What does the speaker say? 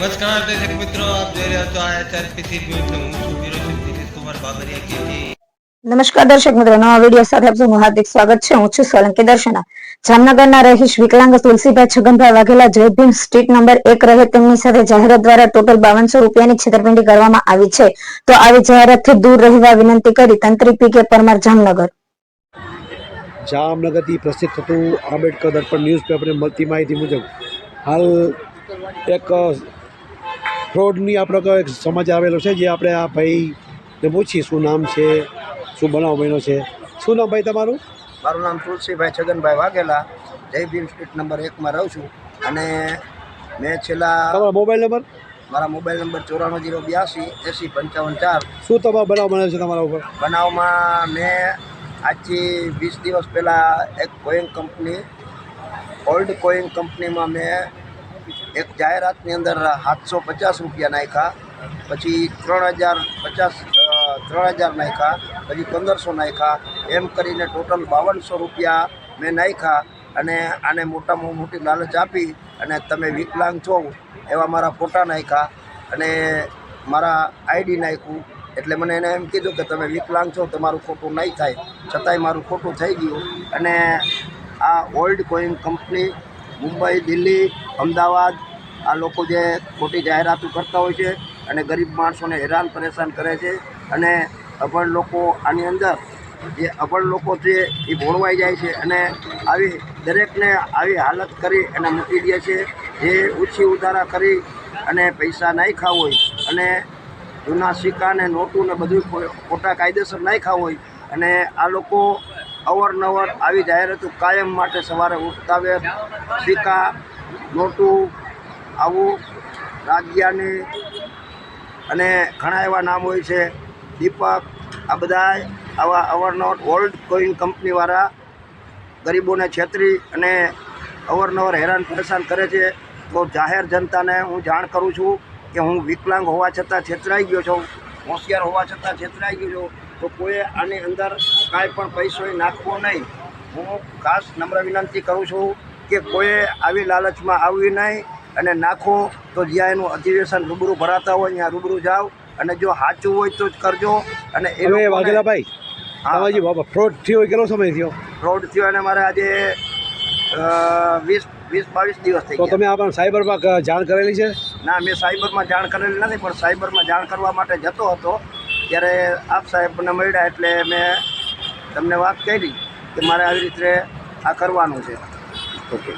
નમસ્કાર દર્શક મિત્રો, આપ જોઈ રહ્યા છો આઈઆરસીટી ન્યૂઝ. હું છું બ્યુરો ચીફ દિનેશ કુમાર બાબરિયા કે નમસ્કાર દર્શક મિત્રો, નવા વિડીયો સાથે આપનું હાર્દિક સ્વાગત છે. હું છું સોલંકી દર્શના. જામનગરના રહીશ વિકલાંગ તુલસીભાઈ છગનભાઈ વાઘેલા જયભીમ સ્ટ્રીટ નંબર 1 રહે તેમની સાથે જાહેરાત દ્વારા ટોટલ 5200 રૂપિયાની છેતરપિંડી કરવામાં આવી છે. તો આવી જાહેરાતથી દૂર રહેવા વિનંતી કરી તંત્રી પી.કે. પરમાર, જામનગર. જામનગરથી પ્રસિદ્ધ થતું આંબેડકર દર્પણ ન્યૂઝપેપરને મળતી માહિતી મુજબ હાલ એક ફ્રોડની આપણો એક સમાચાર આવેલો છે, જે આપણે આ ભાઈને પૂછી શું નામ છે, શું બનાવ બન્યો છે. શું નામ ભાઈ તમારું? મારું નામ તુલસીભાઈ છગનભાઈ વાઘેલા, જયભીમ સ્ટ્રીટ નંબર 1માં રહું છું. અને મેં છેલ્લા તમારો મોબાઈલ નંબર? મારા મોબાઈલ નંબર 94 082 80 55 4. શું તમારો બનાવ બન્યો છે તમારા ઉપર? બનાવમાં મેં આજથી 20 દિવસ પહેલાં એક કોઈંગ કંપની, ઓલ્ડ કોઈંગ કંપનીમાં મેં એક જાહેરાતની અંદર 750 રૂપિયા નાખ્યા, પછી 3000 નાખ્યા, પછી 1500 નાખ્યા, એમ કરીને ટોટલ 5200 રૂપિયા મેં નાખ્યા. અને આને મોટામાં મોટી લાલચ આપી અને તમે વિકલાંગ છો એવા મારા ફોટા નાખ્યા અને મારા આઈડી નાખ્યું. એટલે મને એને એમ કીધું કે તમે વિકલાંગ છો, તમારું ખોટું નહીં થાય. છતાંય મારું ખોટું થઈ ગયું. અને આ ઓલ્ડ કોઈંગ કંપની મુંબઈ, દિલ્હી, અમદાવાદ આ લોકો જે ખોટી જાહેરાતો કરતા હોય છે અને ગરીબ માણસોને હેરાન પરેશાન કરે છે. અને અભણ લોકો આની અંદર જે અભણ લોકો છે એ ભોળવાઈ જાય છે અને આવી દરેકને આવી હાલત કરી અને મૂકી દે છે. જે ઓછી ઉધારા કરી અને પૈસા નાખ્યા હોય અને જૂના સિક્કા ને નોટું ને બધું ખોટા કાયદેસર નાખ્યા હોય. અને આ લોકો અવારનવાર આવી જાહેરાતો કાયમ માટે સવારે ઉઠતા વેર સિક્કા, નોટું, આવું રાજ્યાની અને ઘણા એવા નામ હોય છે, દીપક, આ બધા આવા અવારનવાર ઓલ્ડ કોઈંગ કંપનીવાળા ગરીબોને છેતરી અને અવારનવાર હેરાન પરેશાન કરે છે. તો જાહેર જનતાને હું જાણ કરું છું કે હું વિકલાંગ હોવા છતાં છેતરાઈ ગયો છું, હોશિયાર હોવા છતાં છેતરાઈ ગયો છું. તો કોઈ આની અંદર કાંઈ પણ પૈસો નાખવો નહીં. હું ખાસ નમ્ર વિનંતી કરું છું કે કોઈએ આવી લાલચમાં આવવી નહીં. અને નાખો તો જ્યાં એનું અધિવેશન રૂબરૂ ભરાતા હોય ત્યાં રૂબરૂ જાઓ અને જો સાચું હોય તો જ કરજો. અને એ વાઘેલા ભાઈ, તમારી ફ્રોડ થયો હોય કેટલો સમય થયો? ફ્રોડ થયો અને મારે આજે 20-22 દિવસ થઈ તો ગયા. તમે આ સાયબરમાં જાણ કરેલી છે? ના, મેં સાયબરમાં જાણ કરેલી નથી, પણ સાયબરમાં જાણ કરવા માટે જતો હતો ત્યારે આપ સાહેબને મળ્યા એટલે મેં તમને વાત કરી કે મારે આવી રીતે આ કરવાનું છે. ઓકે.